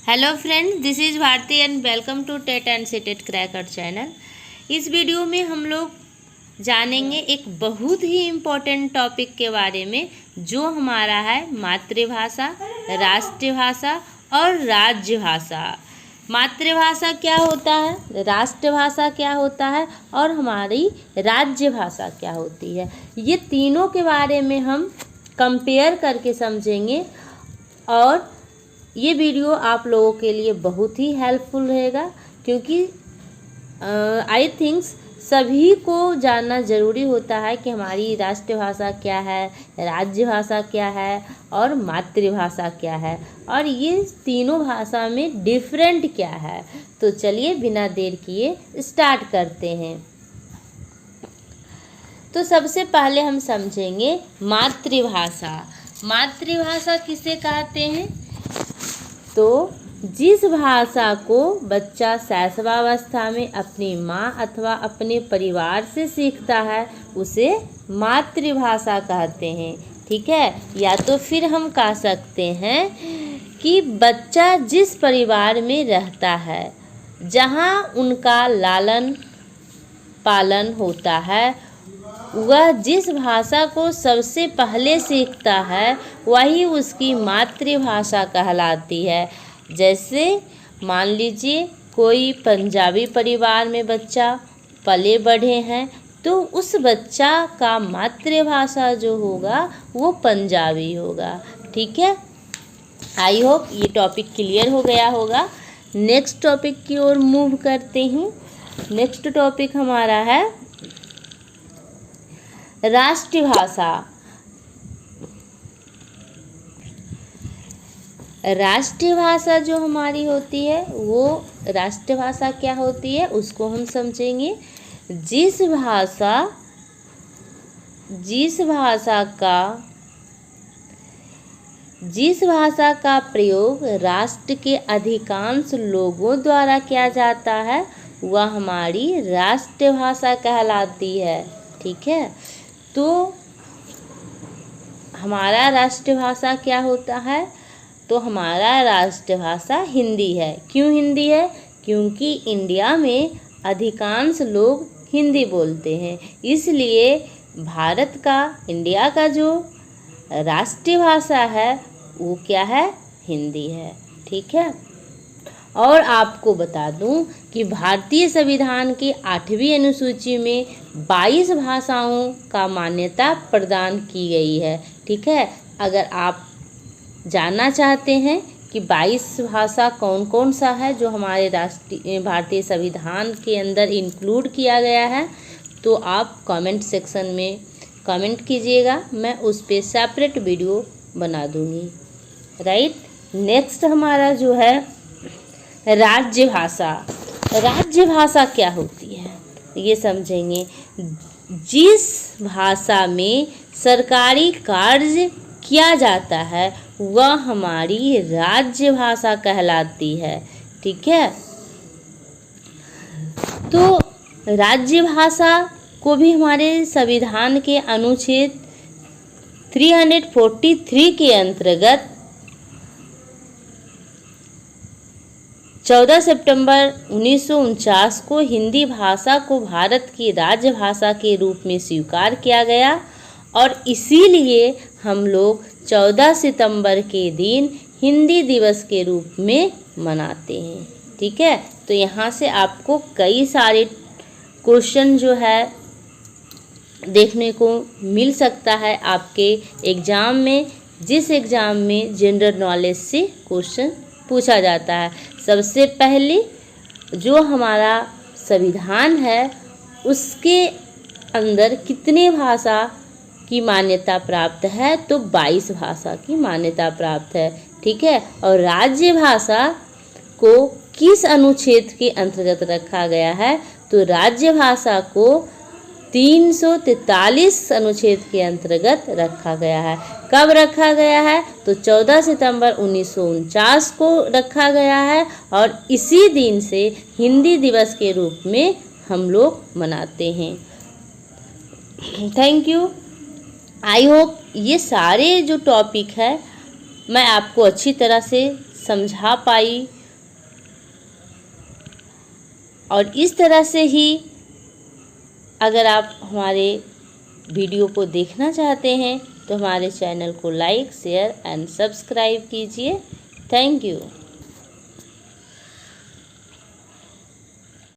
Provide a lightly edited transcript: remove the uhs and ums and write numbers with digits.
Hello friends, this is Bharti and welcome to TET and CTET cracker channel. इस video में हम लोग जानेंगे एक बहुत ही इम्पोर्टेंट टॉपिक के बारे में, जो हमारा है मातृभाषा, राष्ट्रभाषा और राज्यभाषा। मातृभाषा क्या होता है, राष्ट्रभाषा क्या होता है और हमारी राज्यभाषा क्या होती है, ये तीनों के बारे में हम कंपेयर करके समझेंगे। और ये वीडियो आप लोगों के लिए बहुत ही हेल्पफुल रहेगा, क्योंकि आई थिंक्स सभी को जानना ज़रूरी होता है कि हमारी राष्ट्रभाषा क्या है, राज्यभाषा क्या है और मातृभाषा क्या है, और ये तीनों भाषा में डिफरेंट क्या है। तो चलिए बिना देर किए स्टार्ट करते हैं। तो सबसे पहले हम समझेंगे मातृभाषा। मातृभाषा किसे कहते हैं? तो जिस भाषा को बच्चा शैशवावस्था में अपनी माँ अथवा अपने परिवार से सीखता है उसे मातृभाषा कहते हैं। ठीक है, या तो फिर हम कह सकते हैं कि बच्चा जिस परिवार में रहता है, जहाँ उनका लालन पालन होता है, वह जिस भाषा को सबसे पहले सीखता है वही उसकी मातृभाषा कहलाती है। जैसे मान लीजिए कोई पंजाबी परिवार में बच्चा पले बढ़े हैं, तो उस बच्चा का मातृभाषा जो होगा वो पंजाबी होगा। ठीक है, आई होप ये टॉपिक क्लियर हो गया होगा। नेक्स्ट टॉपिक की ओर मूव करते हैं। नेक्स्ट टॉपिक हमारा है राष्ट्रभाषा। राष्ट्रभाषा जो हमारी होती है वो राष्ट्रभाषा क्या होती है उसको हम समझेंगे। जिस भाषा का प्रयोग राष्ट्र के अधिकांश लोगों द्वारा किया जाता है वह हमारी राष्ट्रभाषा कहलाती है। ठीक है, तो हमारा राष्ट्रभाषा क्या होता है? तो हमारा राष्ट्रभाषा हिंदी है। क्यों हिंदी है? क्योंकि इंडिया में अधिकांश लोग हिंदी बोलते हैं, इसलिए भारत का, इंडिया का जो राष्ट्रभाषा है वो क्या है? हिंदी है। ठीक है, और आपको बता दूं कि भारतीय संविधान के 8वीं अनुसूची में 22 भाषाओं का मान्यता प्रदान की गई है। ठीक है, अगर आप जानना चाहते हैं कि 22 भाषा कौन कौन सा है जो हमारे भारतीय संविधान के अंदर इंक्लूड किया गया है, तो आप कमेंट सेक्शन में कमेंट कीजिएगा, मैं उस पर सेपरेट वीडियो बना दूंगी। राइट, नेक्स्ट हमारा जो है राज्यभाषा। राज्यभाषा क्या होती है ये समझेंगे। जिस भाषा में सरकारी कार्य किया जाता है वह हमारी राज्यभाषा कहलाती है। ठीक है, तो राज्यभाषा को भी हमारे संविधान के अनुच्छेद 343 के अंतर्गत 14 सितंबर 1949 को हिंदी भाषा को भारत की राजभाषा के रूप में स्वीकार किया गया, और इसीलिए हम लोग 14 सितंबर के दिन हिंदी दिवस के रूप में मनाते हैं। ठीक है, तो यहाँ से आपको कई सारे क्वेश्चन जो है देखने को मिल सकता है आपके एग्ज़ाम में, जिस एग्ज़ाम में जनरल नॉलेज से क्वेश्चन पूछा जाता है। सबसे पहले जो हमारा संविधान है उसके अंदर कितने भाषा की मान्यता प्राप्त है? तो 22 भाषा की मान्यता प्राप्त है। ठीक है, और राज्य भाषा को किस अनुच्छेद के अंतर्गत रखा गया है? तो राज्य भाषा को 343 अनुच्छेद के अंतर्गत रखा गया है। कब रखा गया है? तो 14 सितंबर 1949 को रखा गया है, और इसी दिन से हिंदी दिवस के रूप में हम लोग मनाते हैं। Thank you. आई होप ये सारे जो टॉपिक है मैं आपको अच्छी तरह से समझा पाई और इस तरह से ही अगर आप हमारे वीडियो को देखना चाहते हैं तो हमारे चैनल को लाइक, शेयर एंड सब्सक्राइब कीजिए। Thank you.